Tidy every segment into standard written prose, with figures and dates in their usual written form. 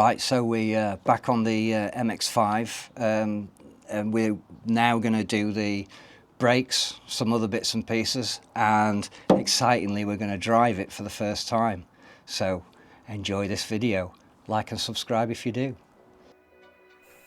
Right, so we're back on the MX5 and we're now going to do the brakes, some other bits and pieces, and excitingly we're going to drive it for the first time. So enjoy this video, like and subscribe if you do.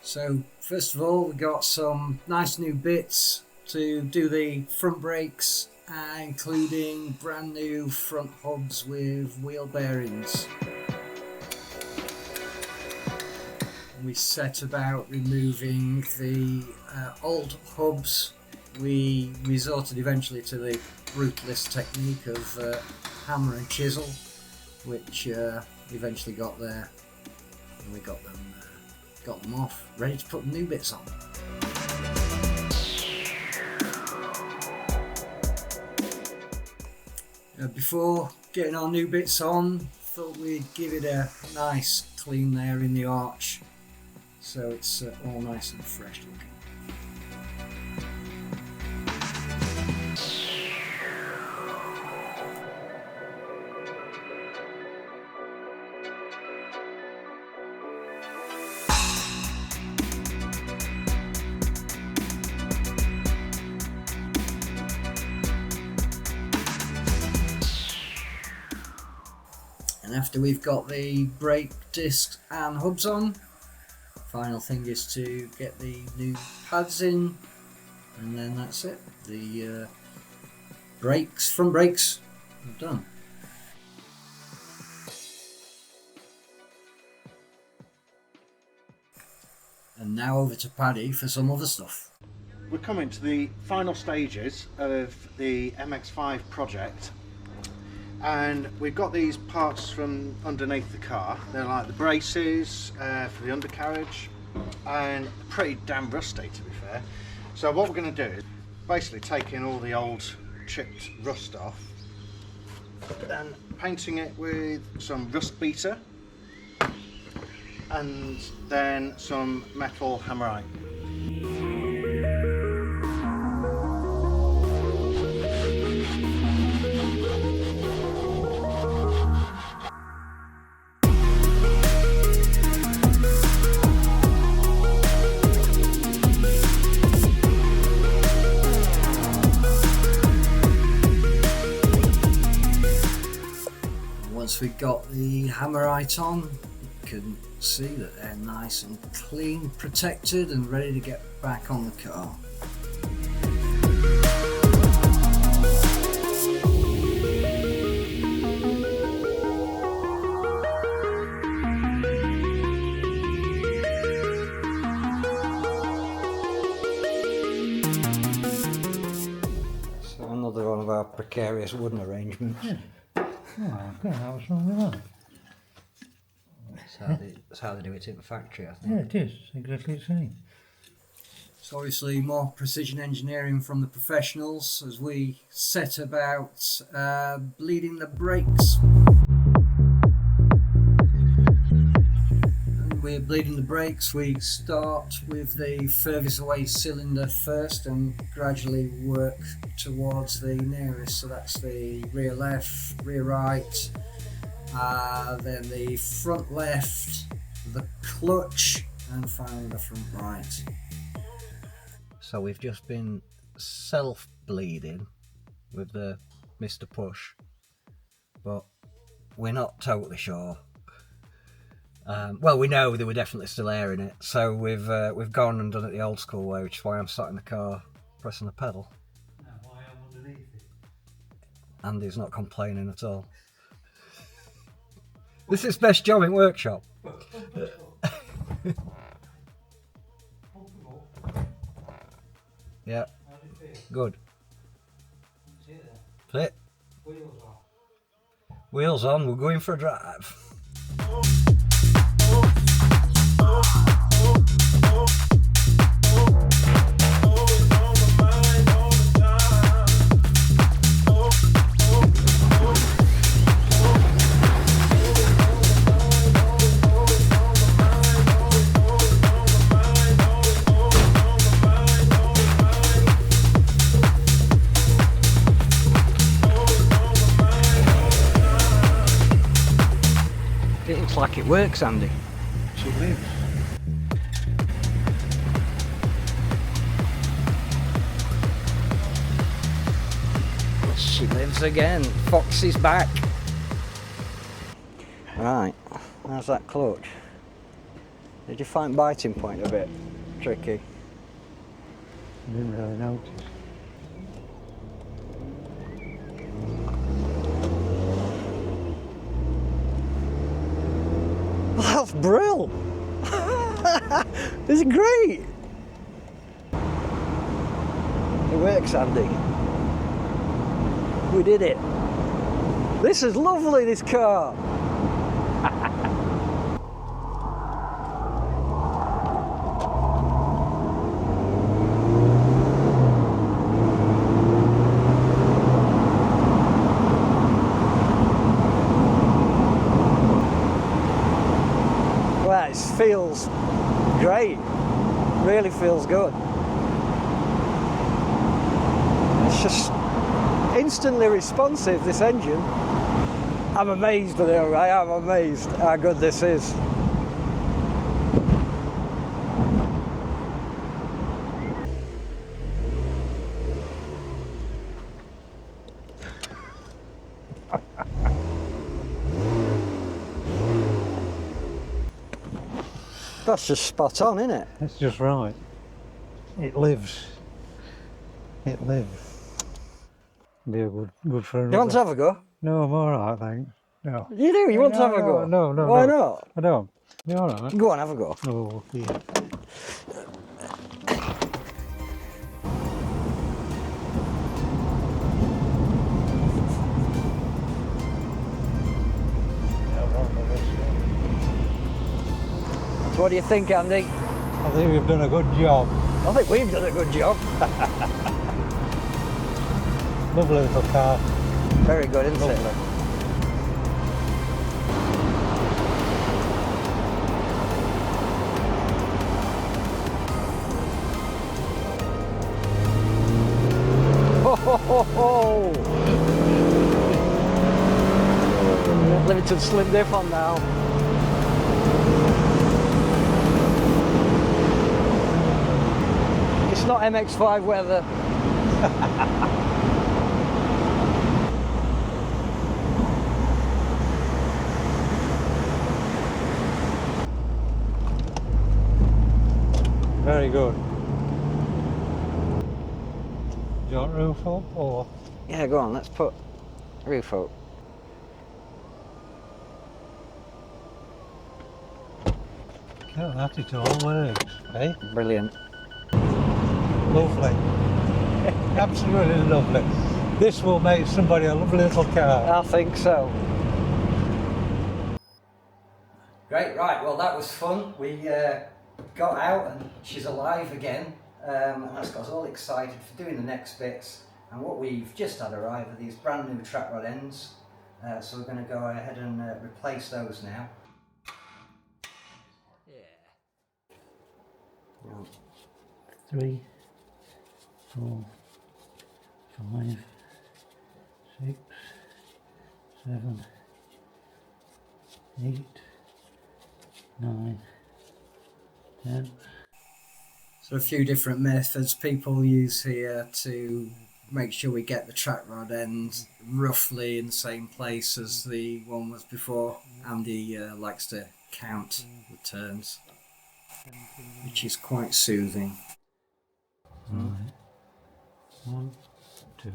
So first of all, we got some nice new bits to do the front brakes, including brand new front hubs with wheel bearings. We set about removing the old hubs. We resorted eventually to the brutalist technique of hammer and chisel, which eventually got there, and we got them off, ready to put new bits on. Before getting our new bits on, thought we'd give it a nice clean there in the arch, so it's all nice and fresh looking. And after we've got the brake discs and hubs on, final thing is to get the new pads in, and then that's it. The brakes, front brakes, are done. And now over to Paddy for some other stuff. We're coming to the final stages of the MX5 project, and we've got these parts from underneath the car. They're like the braces for the undercarriage, and pretty damn rusty, to be fair. So what we're going to do is basically taking all the old chipped rust off and painting it with some rust beater and then some metal hammerite. Once we got the hammerite on, you can see that they're nice and clean, protected and ready to get back on the car. So another one of our precarious wooden arrangements. Yeah. Oh, okay, what's wrong with that? That's how they do it in the factory, I think. Yeah, it is, exactly the same. It's obviously more precision engineering from the professionals as we set about bleeding the brakes. And we're bleeding the brakes. We start with the furthest away cylinder first and gradually work towards the nearest. So that's the rear left, rear right, then the front left, the clutch, and finally the front right. So we've just been self-bleeding with the Mr. Push, but we're not totally sure. Well, we know there were definitely still air in it, so we've gone and done it the old school way, which is why I'm sat in the car pressing the pedal. No, why I'm underneath it. Andy's not complaining at all. This is best job in workshop. Yeah, good. Fit. Wheels on, we're going for a drive. It looks like it works, Andy. She lives. She lives again. Foxy's back. Right, how's that clutch? Did you find biting point a bit tricky? I didn't really notice. Well, that's brill! This is great! It works, Andy. We did it. This is lovely, this car. Well, it feels great. Really feels good. It's just instantly responsive, this engine. I'm amazed with it, I am amazed how good this is. That's just spot on, isn't it? It's just right. It lives. It lives. Be a good for another. You want to have a go? No, I'm alright, thanks. No. You do? You want to No, have a go? No, no, Why no. not? I don't. You alright? Go on, have a go. Oh, yeah. So what do you think, Andy? I think we've done a good job. I think we've done a good job. Lovely little car. Very good, isn't it? Ho ho ho ho! Limited slim diff on now. It's not MX5 weather. Very good. Do you want roof up or? Yeah, go on, let's put roof up. Yeah, that it all works, eh? Brilliant. Lovely. Absolutely lovely. This will make somebody a lovely little car. I think so. Great, right, well that was fun. We got out and she's alive again. And that's got us all excited for doing the next bits. And what we've just had arrive are these brand new track rod ends. So we're going to go ahead and replace those now. Yeah. 3, 4, 5, 6, 7, 8, 9, 10. So a few different methods people use here to make sure we get the track rod end roughly in the same place as the one was before. Andy likes to count the turns, which is quite soothing. Right. 1, 2.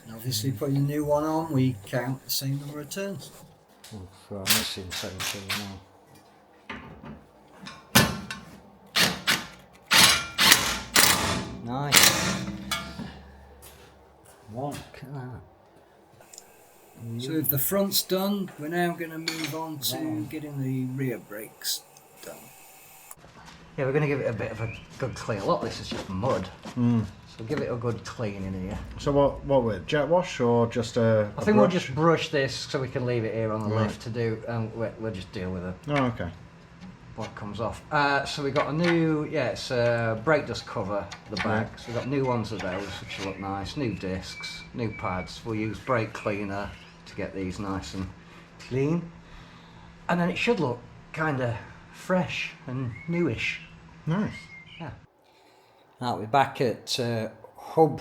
And obviously putting a new one on, we count the same number of turns. Oh, so I'm missing 17 now. Nice. Look at that. So if the front's done, we're now going to move on to getting the rear brakes done. Yeah, we're going to give it a bit of a good clean. A lot of this is just mud. So give it a good clean in here. So what with jet wash or just a I think brush? we'll just brush this so we can leave it here on the lift to do, and we'll just deal with it. Oh, okay. What comes off. So we got a new, it's a brake dust cover, the back. So we've got new ones of those, which will look nice. New discs, new pads. We'll use brake cleaner to get these nice and clean. And then it should look kind of fresh and newish. Nice. Yeah. Now we're back at hub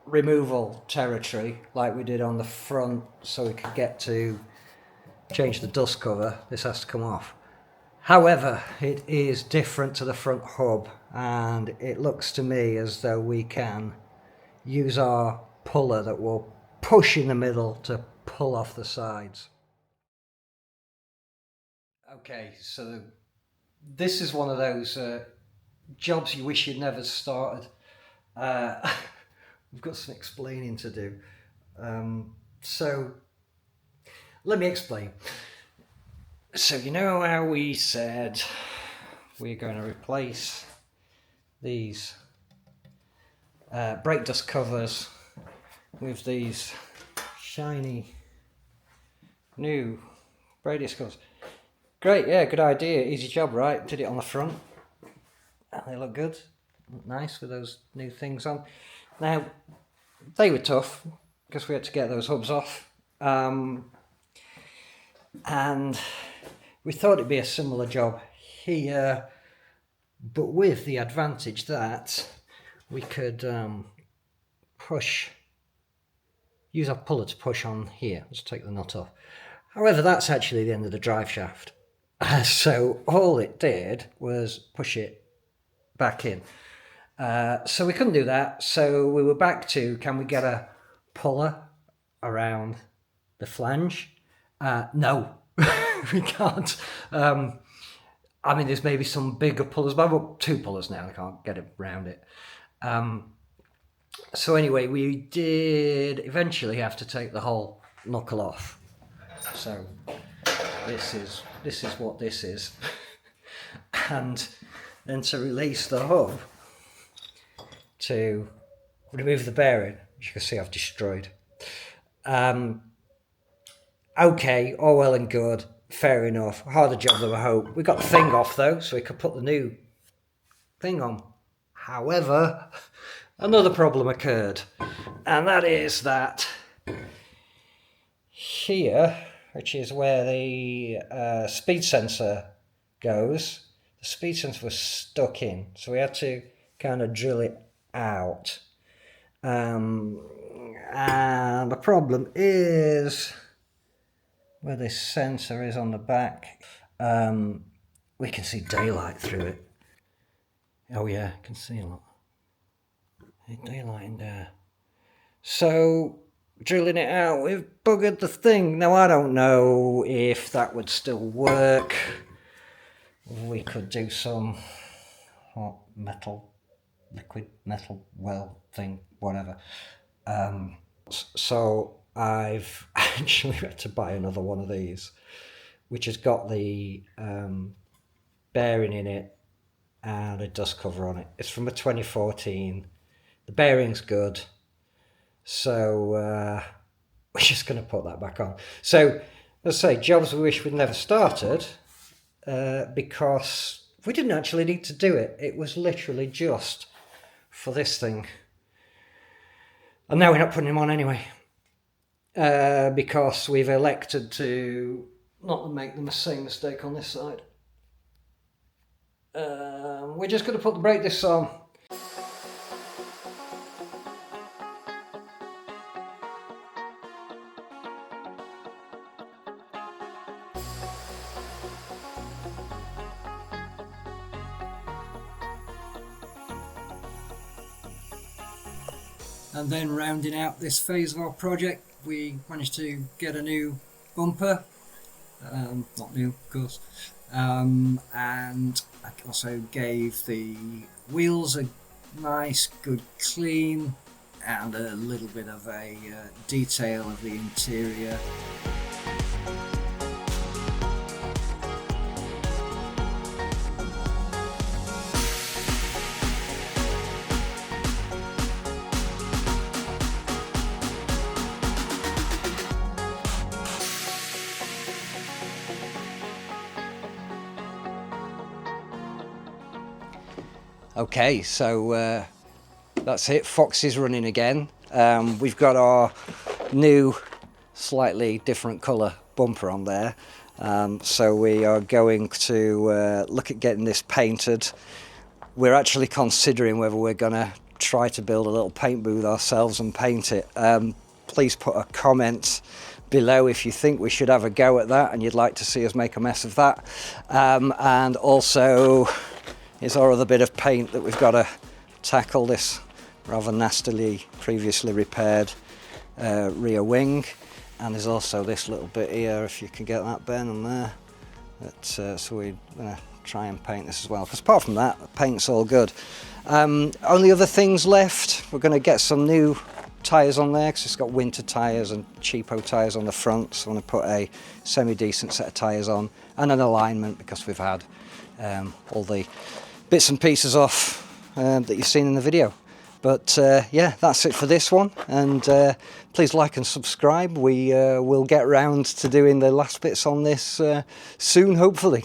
removal territory like we did on the front, so we could get to change the dust cover. This has to come off. However, it is different to the front hub, and it looks to me as though we can use our puller that will push in the middle to pull off the sides. Okay, so this is one of those jobs you wish you'd never started. We've got some explaining to do. So let me explain. So you know how we said we're going to replace these brake dust covers with these shiny new brake dust covers. Great, yeah, good idea, easy job, right? Did it on the front. And they look good, look nice with those new things on. Now, they were tough because we had to get those hubs off. And we thought it'd be a similar job here, but with the advantage that we could use our puller to push on here. Let's take the nut off. However, that's actually the end of the drive shaft. So all it did was push it back in. So we couldn't do that. So we were back to, can we get a puller around the flange? No, we can't. I mean, there's maybe some bigger pullers, but I've got 2 pullers now. I can't get it around it. So anyway, we did eventually have to take the whole knuckle off. So this is what this is. And then to release the hub, to remove the bearing, which you can see I've destroyed. Okay, all well and good, fair enough. Harder job than I hoped. We got the thing off though, so we could put the new thing on. However, another problem occurred, and that is that here, which is where the speed sensor goes, the speed sensor was stuck in, so we had to kind of drill it out. And the problem is where this sensor is on the back. We can see daylight through it. Oh yeah, I can see a lot. Daylight in there. So drilling it out, we've buggered the thing. Now I don't know if that would still work. We could do some hot metal, liquid metal well thing, whatever. So I've actually had to buy another one of these, which has got the bearing in it and a dust cover on it. It's from a 2014. The bearing's good, so we're just going to put that back on. So, let's say, jobs we wish we'd never started, because we didn't actually need to do it. It was literally just for this thing. And now we're not putting them on anyway, because we've elected to not make the same mistake on this side. We're just going to put the brake discs on. And then rounding out this phase of our project, we managed to get a new bumper, not new of course, and I also gave the wheels a nice good clean and a little bit of a detail of the interior. Okay, so that's it. Fox is running again. We've got our new, slightly different colour bumper on there. So we are going to look at getting this painted. We're actually considering whether we're going to try to build a little paint booth ourselves and paint it. Please put a comment below if you think we should have a go at that and you'd like to see us make a mess of that. And also, here's our other bit of paint that we've got to tackle, this rather nastily previously repaired rear wing. And there's also this little bit here, if you can get that, Ben, on there. So we're going to try and paint this as well, because apart from that, the paint's all good. Only other things left, we're going to get some new tyres on there, because it's got winter tyres and cheapo tyres on the front, so I'm going to put a semi-decent set of tyres on, and an alignment, because we've had all the bits and pieces off that you've seen in the video. But yeah, that's it for this one, and please like and subscribe. We will get round to doing the last bits on this soon, hopefully.